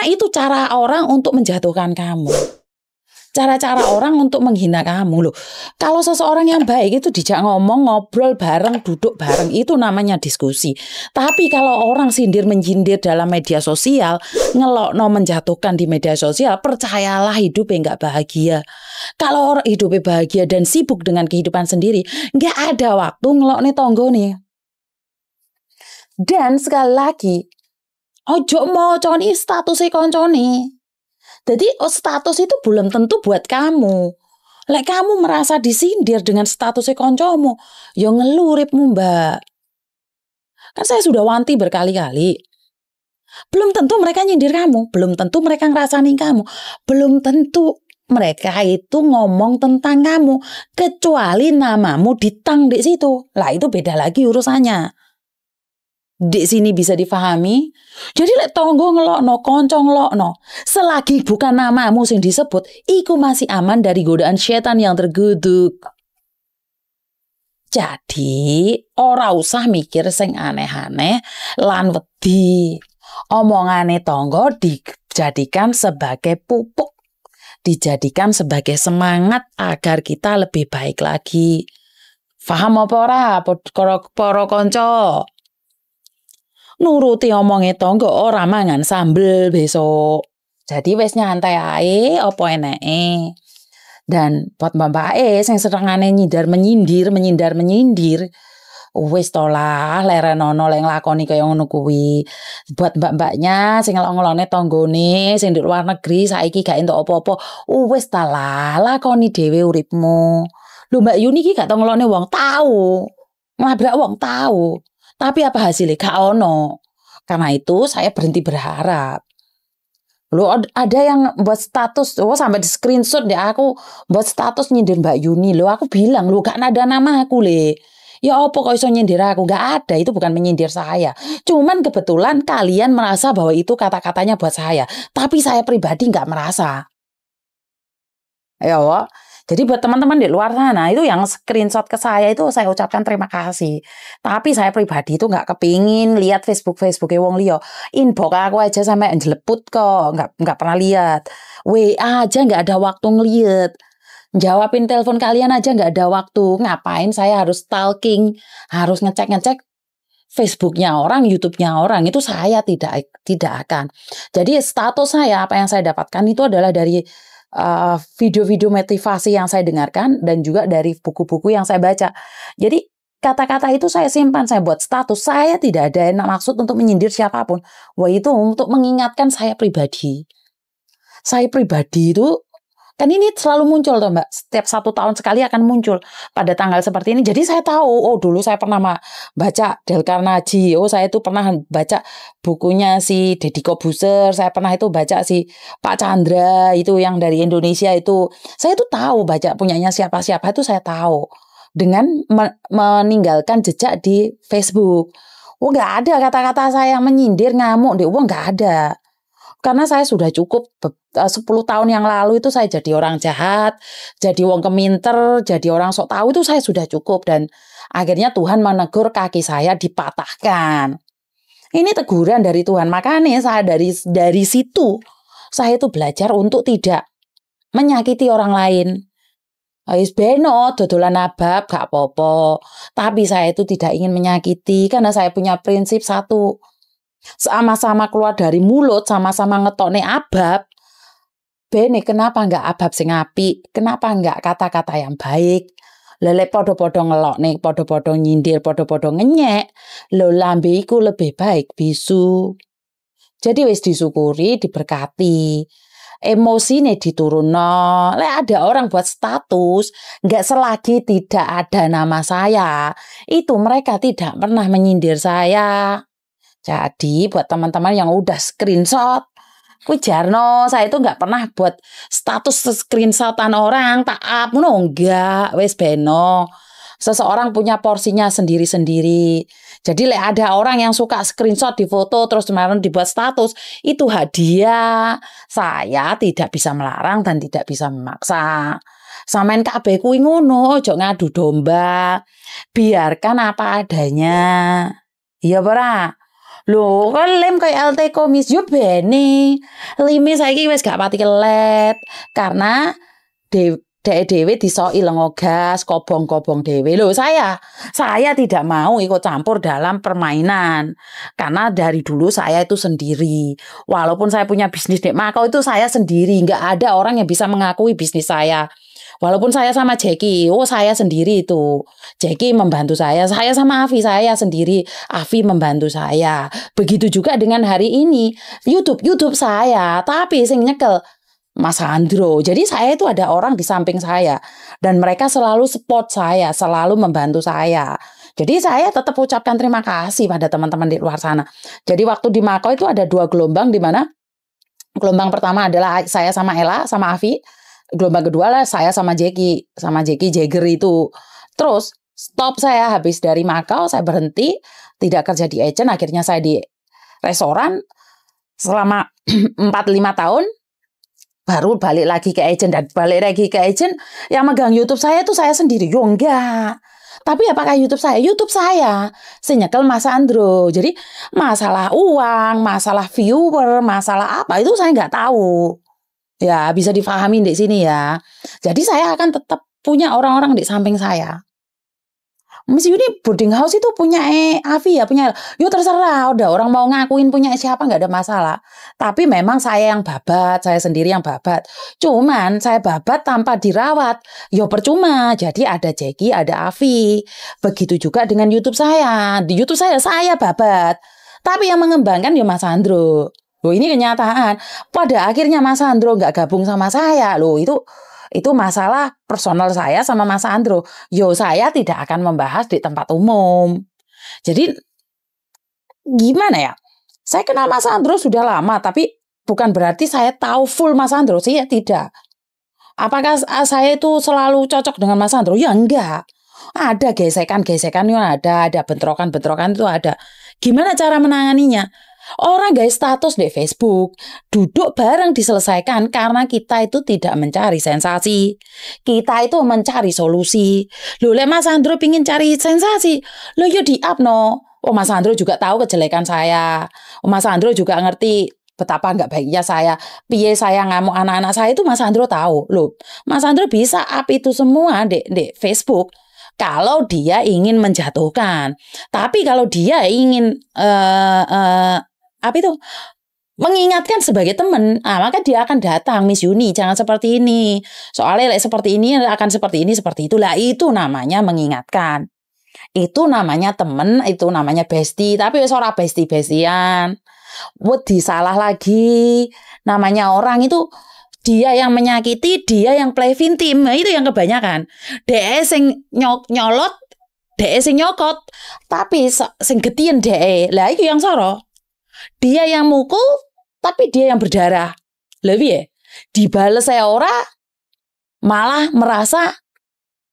Karena itu cara orang untuk menjatuhkan kamu. Cara-cara orang untuk menghina kamu loh. Kalau seseorang yang baik itu dijak ngomong, ngobrol bareng, duduk bareng, itu namanya diskusi. Tapi kalau orang sindir menyindir dalam media sosial, ngelokno menjatuhkan di media sosial, percayalah hidupnya nggak bahagia. Kalau orang hidupnya bahagia dan sibuk dengan kehidupan sendiri, nggak ada waktu ngelokne tonggone. Dan sekali lagi, ojo moconi statusnya koncone. Jadi status itu belum tentu buat kamu. Lek kamu merasa disindir dengan statusnya koncomu, ya ngeluripmu mbak. Kan saya sudah wanti berkali-kali. Belum tentu mereka nyindir kamu, belum tentu mereka ngerasain kamu, belum tentu mereka itu ngomong tentang kamu, kecuali namamu ditang di situ. Lah itu beda lagi urusannya. Di sini bisa difahami. Jadi lek tonggo ngelokno, konco ngelokno, selagi bukan namamu sing disebut, iku masih aman dari godaan setan yang terguduk. Jadi ora usah mikir sing aneh-aneh lan wedi. Omongane tonggo dijadikan sebagai pupuk, dijadikan sebagai semangat agar kita lebih baik lagi. Faham apa ora, para kanca? Nuruti omonge tonggo ora mangan sambel besok. Jadi wis nyantai ae apa eneke. Dan buat mbak-mbake sing senengane menyindir, wis to lah lerenono lek nglakoni kaya ngono kuwi. Buat mbak-mbaknya sing ngelok-ngelone tanggane sing di luar negeri saiki gak entuk apa-apa, wis ta lah lakoni dhewe uripmu. Lho Mbak Yuni iki gak tau ngelokne wong, tau. Nglabrak wong tau. Tapi apa hasilnya? Gak ono. Karena itu saya berhenti berharap. Loh ada yang buat status, sampai di screenshot deh aku buat status nyindir Mbak Yuni. Loh aku bilang, loh gak ada nama aku le. Ya apa kok iso nyindir aku? Gak ada, itu bukan menyindir saya. Cuman kebetulan kalian merasa bahwa itu kata-katanya buat saya. Tapi saya pribadi gak merasa. Ya wah. Jadi buat teman-teman di luar sana itu yang screenshot ke saya itu saya ucapkan terima kasih. Tapi saya pribadi itu nggak kepingin lihat Facebooknya wong liya. Inbox aku aja sampai jeleput kok, nggak pernah lihat. WA aja nggak ada waktu ngeliat. Jawabin telepon kalian aja nggak ada waktu. Ngapain saya harus stalking, harus ngecek Facebooknya orang, YouTube-nya orang, itu saya tidak akan. Jadi status saya, apa yang saya dapatkan itu adalah dari video-video motivasi yang saya dengarkan dan juga dari buku-buku yang saya baca. Jadi kata-kata itu saya simpan, saya buat status. Saya tidak ada maksud untuk menyindir siapapun. Wah itu untuk mengingatkan saya pribadi. Saya pribadi itu kan ini selalu muncul toh Mbak. Setiap 1 tahun sekali akan muncul pada tanggal seperti ini. Jadi saya tahu, oh dulu saya pernah baca Dale Carnegie. Oh saya itu pernah baca bukunya si Deddy Corbuzier. Saya pernah itu baca si Pak Chandra itu yang dari Indonesia itu. Saya itu tahu baca punyanya siapa-siapa itu saya tahu. Dengan meninggalkan jejak di Facebook. Oh nggak ada kata-kata saya menyindir, ngamuk deh. Oh nggak ada. Karena saya sudah cukup 10 tahun yang lalu itu saya jadi orang jahat, jadi wong keminter, jadi orang sok tahu itu saya sudah cukup. Dan akhirnya Tuhan menegur kaki saya dipatahkan. Ini teguran dari Tuhan. Makanya saya dari situ saya itu belajar untuk tidak menyakiti orang lain. Wis beno dodolan abab gak apa-apa. Tapi saya itu tidak ingin menyakiti karena saya punya prinsip satu. Sama-sama keluar dari mulut, sama-sama ngetokne abab. Bene kenapa enggak abab sing apik? Kenapa enggak kata-kata yang baik? Lele podo-podo ngelokne, podo-podo nyindir, podo-podo ngenyek. Lho lambe iku lebih baik bisu. Jadi wis disyukuri, diberkati. Emosine diturunno. Lek ada orang buat status, enggak selagi tidak ada nama saya, itu mereka tidak pernah menyindir saya. Jadi buat teman-teman yang udah screenshot, kuwi jarno, saya itu nggak pernah buat status screenshotan orang, tak up, enggak, wes beno. Seseorang punya porsinya sendiri-sendiri. Jadi ada orang yang suka screenshot di foto terus kemarin dibuat status, itu hadiah. Saya tidak bisa melarang dan tidak bisa memaksa. Samain kabeh kuwi ngono, ojo ngadu domba. Biarkan apa adanya. Iya ora? Lho, kan lem kayak LT Komis yo bene. Lime saiki wis gak pati kelet karena dek dhewe disoki lengo gas, kobong-kobong dhewe. Loh, saya tidak mau ikut campur dalam permainan. Karena dari dulu saya itu sendiri. Walaupun saya punya bisnis di Makau itu saya sendiri, nggak ada orang yang bisa mengakui bisnis saya. Walaupun saya sama Jackie, saya sendiri itu. Jackie membantu saya sama Avi saya sendiri. Avi membantu saya. Begitu juga dengan hari ini, YouTube saya, tapi sing nyekel Mas Andro. Jadi saya itu ada orang di samping saya dan mereka selalu support saya, selalu membantu saya. Jadi saya tetap ucapkan terima kasih pada teman-teman di luar sana. Jadi waktu di Makau itu ada 2 gelombang di mana gelombang pertama adalah saya sama Ella sama Avi. Gelombang kedua lah saya sama Jackie Jagger itu. Terus stop saya habis dari Makau, saya berhenti, tidak kerja di agent, akhirnya saya di restoran selama 4-5 tahun, baru balik lagi ke agent, dan balik lagi ke agent, yang megang YouTube saya itu saya sendiri. Yo enggak. Tapi apakah YouTube saya senyekel Mas Andro. Jadi masalah uang, masalah viewer, masalah apa itu saya nggak tahu. Ya, bisa difahami di sini ya. Jadi saya akan tetap punya orang-orang di samping saya. Miss Yuni boarding house itu punya Avi ya, punya. Yo terserah, udah orang mau ngakuin punya siapa nggak ada masalah. Tapi memang saya yang babat, saya sendiri yang babat. Cuman saya babat tanpa dirawat. Yo percuma. Jadi ada Jackie, ada Avi. Begitu juga dengan YouTube saya. Di YouTube saya babat. Tapi yang mengembangkan yo Mas Andro. Loh, ini kenyataan. Pada akhirnya Mas Andro nggak gabung sama saya. Loh, itu masalah personal saya sama Mas Andro. Yo, saya tidak akan membahas di tempat umum. Jadi gimana ya? Saya kenal Mas Andro sudah lama, tapi bukan berarti saya tahu full Mas Andro sih, ya tidak. Apakah saya itu selalu cocok dengan Mas Andro? Ya enggak. Ada gesekan-gesekan ada bentrokan-bentrokan itu ada. Gimana cara menanganinya? Orang guys status di Facebook, duduk bareng diselesaikan karena kita itu tidak mencari sensasi. Kita itu mencari solusi. Loh, Mas Andro pingin cari sensasi. Loh, yo di up no. Oh, Mas Andro juga tahu kejelekan saya. Oh, Mas Andro juga ngerti betapa nggak baiknya saya. Piye saya ngamuk anak-anak saya itu Mas Andro tahu. Loh, Mas Andro bisa up itu semua di Facebook. Kalau dia ingin menjatuhkan. Tapi kalau dia ingin mengingatkan sebagai teman, maka dia akan datang, Miss Yuni, jangan seperti ini. Soalnya seperti ini akan seperti ini, seperti itulah. Itu namanya mengingatkan. Itu namanya teman, itu namanya bestie. Tapi wis ora bestie-bestian. Wedi salah lagi. Namanya orang itu dia yang menyakiti, dia yang play victim. Nah, itu yang kebanyakan. Dia sing nyolot, dia sing nyokot. Tapi sing getien dia. Lah itu yang soro. Dia yang mukul, tapi dia yang berdarah. Lebih ya, dibales saya ora, malah merasa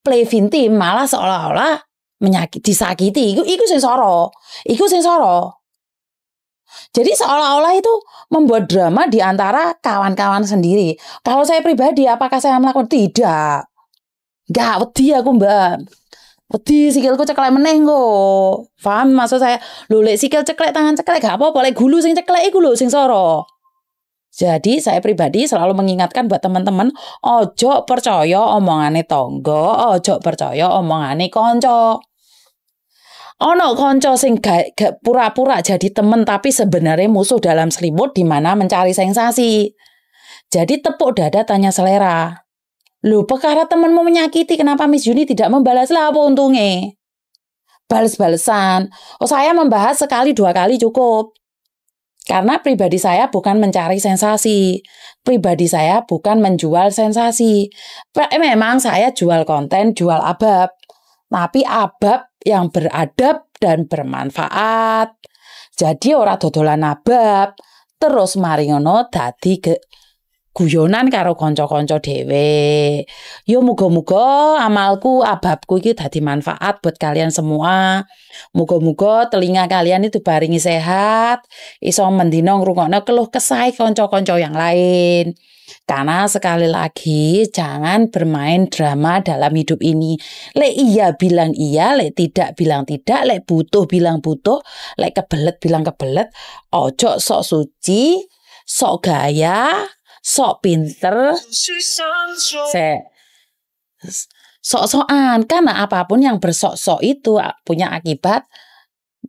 play victim, malah seolah-olah disakiti. Iku sing soro. Jadi seolah-olah itu membuat drama di antara kawan-kawan sendiri. Kalau saya pribadi, apakah saya melakukan? Tidak. Nggak wedi aku, Mbak. Wedi sikilku ceklek meneh kok. Paham maksud saya? Lho lek sikil ceklek, tangan ceklek gak apa-apa, lek gulu sing ceklek iku lho sing soro. Jadi saya pribadi selalu mengingatkan buat teman-teman, ojo percaya omongane tonggo, ojo percaya omongane konco. Ono konco sing gak pura-pura jadi temen tapi sebenarnya musuh dalam selimut di mana mencari sensasi. Jadi tepuk dada tanya selera. Loh, perkara temanmu menyakiti, kenapa Miss Yuni tidak membalas? Lah, apa untungnya? Bales-balesan. Oh, saya membahas sekali 2 kali cukup. Karena pribadi saya bukan mencari sensasi. Pribadi saya bukan menjual sensasi. Memang saya jual konten, jual abab. Tapi abab yang beradab dan bermanfaat. Jadi ora dodolan abab. Terus mari ngono dadi guyonan karo kanca-kanca dhewe. Yo muga-muga amalku, ababku iki dadi manfaat buat kalian semua. Muga-muga telinga kalian itu baringi sehat, iso mendino ngrungokno keluh kesah kanca-kanca yang lain. Karena sekali lagi jangan bermain drama dalam hidup ini. Lek iya bilang iya, lek tidak bilang tidak, lek butuh bilang butuh, lek kebelet bilang kebelet. Ojo sok suci, sok gaya, sok pinter, sok-sokan. Karena apapun yang bersok-sok itu punya akibat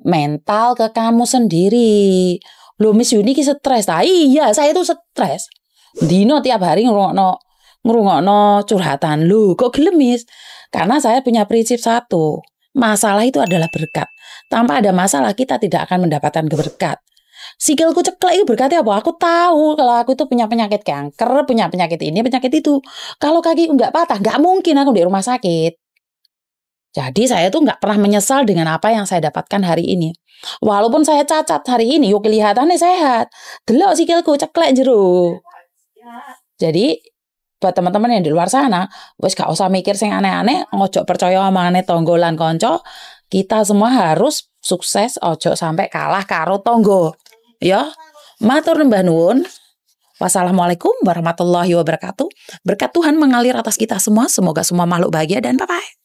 mental ke kamu sendiri. Loh Miss Yuni ki stres. Iya, saya itu stres. Dino tiap hari ngerungokno curhatan. Loh kok gelemis? Karena saya punya prinsip satu. Masalah itu adalah berkat. Tanpa ada masalah kita tidak akan mendapatkan berkat. Sikilku ceklek itu berkatnya apa? Aku tahu kalau aku itu punya penyakit kanker, punya penyakit ini, penyakit itu. Kalau kaki nggak patah, nggak mungkin aku di rumah sakit. Jadi saya tuh nggak pernah menyesal dengan apa yang saya dapatkan hari ini. Walaupun saya cacat hari ini, yuk kelihatannya sehat. Delok sikilku ceklek jero. Jadi buat teman-teman yang di luar sana, wis gak usah mikir sing aneh-aneh, ojo percaya omongane tonggo lan konco. Kita semua harus sukses, ojo sampai kalah karo tonggo. Ya, matur nembah nuwun. Wassalamualaikum warahmatullahi wabarakatuh. Berkat Tuhan mengalir atas kita semua. Semoga semua makhluk bahagia dan bye-bye.